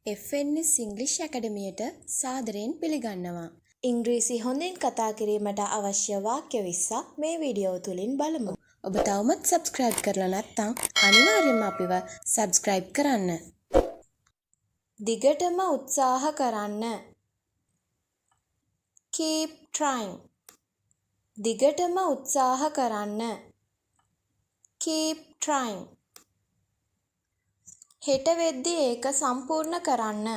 FNS ඉංග්‍රීසි ඇකඩමියට සාදරයෙන් පිළිගන්නවා. ඉංග්‍රීසි හොඳින් කතා කිරීමට අවශ්‍ය වාක්‍ය 20ක් මේ වීඩියෝ තුලින් බලමු. ඔබ තවමත් subscribe කරලා නැත්නම් අනිවාර්යයෙන්ම අපිව subscribe කරන්න. දිගටම උත්සාහ කරන්න. Keep trying. දිගටම උත්සාහ කරන්න. Keep trying. හෙට වෙද්දී ඒක සම්පූර්ණ කරන්න.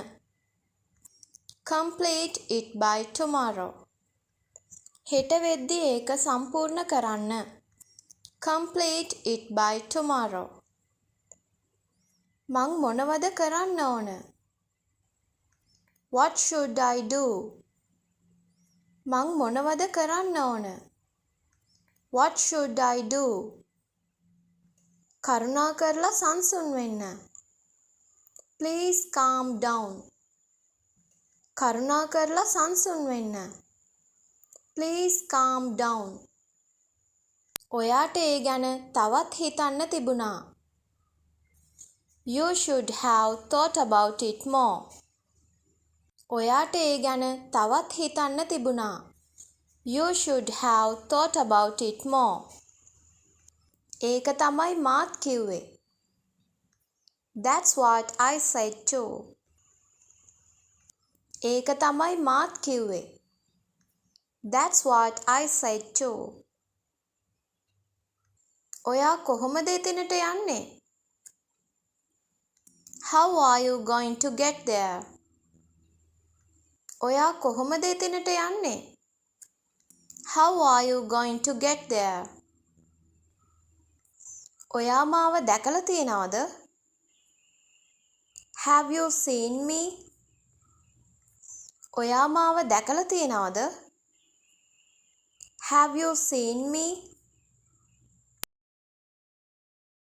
Complete it by tomorrow. හෙට වෙද්දී ඒක සම්පූර්ණ කරන්න. Complete it by tomorrow. මං මොනවද කරන්න ඕන? What should I do? මං මොනවද කරන්න ඕන? What should I do? කරුණාකරලා සංසුන් වෙන්න. Please calm down. කරුණාකරලා සංසුන් වෙන්න. Please calm down. ඔයාට ඒ ගැන තවත් හිතන්න තිබුණා. You should have thought about it more. ඔයාට ඒ ගැන තවත් හිතන්න තිබුණා. You should have thought about it more. ඒක තමයි මාත් කිව්වේ. That's what I said too. ඒක තමයි මාත් කිව්වේ. That's what I said too. ඔයා කොහොමද එතනට යන්නේ? How are you going to get there? ඔයා කොහොමද එතනට යන්නේ? How are you going to get there? ඔයා මාව දැකලා තියෙනවද? Have you seen me? ඔයා මාව දැකලා තියෙනවද? Have you seen me?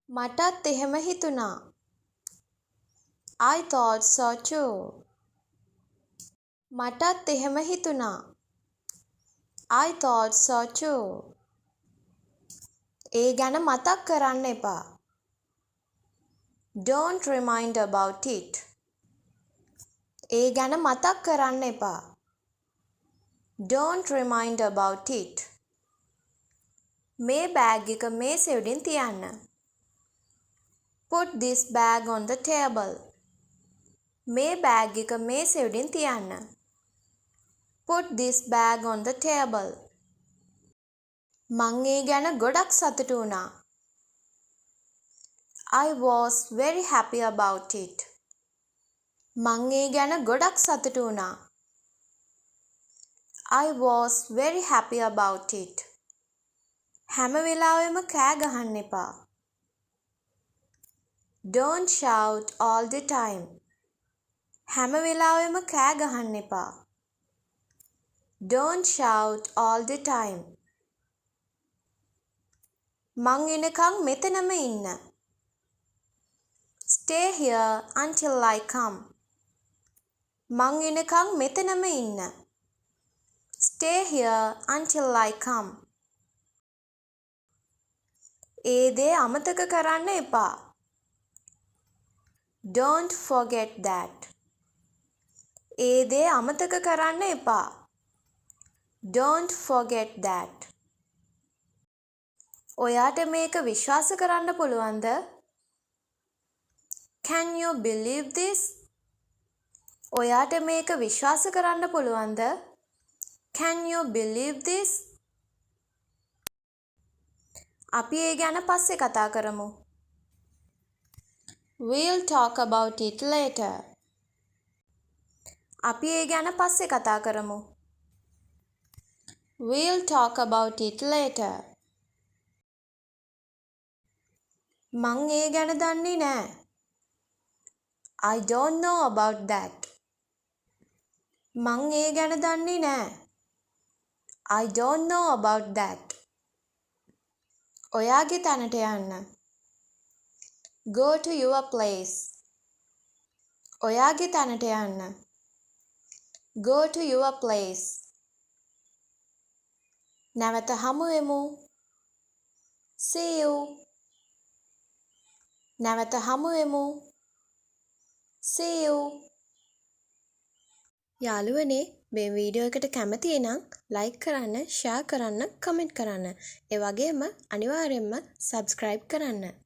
මටත් එහෙම හිතුණා. I thought so too. මටත් එහෙම හිතුණා. I thought so too. ඒ ගැන මතක් කරන්න එපා. Don't remind about it. ඒ ගැන මතක් කරන්න එපා. Don't remind about it. මේ බෑග් එක මේසෙ උඩින් තියන්න. Put this bag on the table. මේ බෑග් එක මේසෙ උඩින් තියන්න. Put this bag on the table. මං ඒ ගැන ගොඩක් සතුටු වුණා. I was very happy about it. මං ඒ ගැන ගොඩක් සතුටු වුණා. I was very happy about it. හැම වෙලාවෙම කෑ ගහන්න එපා. Don't shout all the time. හැම වෙලාවෙම කෑ ගහන්න එපා. Don't shout all the time. මං එනකන් මෙතනම ඉන්න. Stay here until I come. මං එනකන් මෙතනම ඉන්න. Stay here until I come. ඒ දේ අමතක කරන්න එපා. Don't forget that. ඒ දේ අමතක කරන්න එපා. Don't forget that. ඔයාට මේක විශ්වාස කරන්න පුළුවන්ද? Can you believe this? ඔයාට මේක විශ්වාස කරන්න පුළුවන්ද? Can you believe this? අපි ඒ ගැන පස්සේ කතා කරමු. We'll talk about it later. අපි ඒ ගැන පස්සේ කතා කරමු. We'll talk about it later. මං ඒ ගැන දන්නේ නෑ. I don't know about that. මං ඒ ගැන දන්නේ නෑ. I don't know about that. ඔයාගේ තැනට යන්න. Go to your place. ඔයාගේ තැනට යන්න. Go to your place. නැවත හමු වෙමු. See you. නැවත හමු වෙමු. See you. යාළුවනේ මේ වීඩියෝ එකට කැමති නම් ලයික් කරන්න, ෂෙයා කරන්න, කමෙන්ට් කරන්න. ඒ වගේම අනිවාර්යයෙන්ම සබ්ස්ක්‍රයිබ් කරන්න.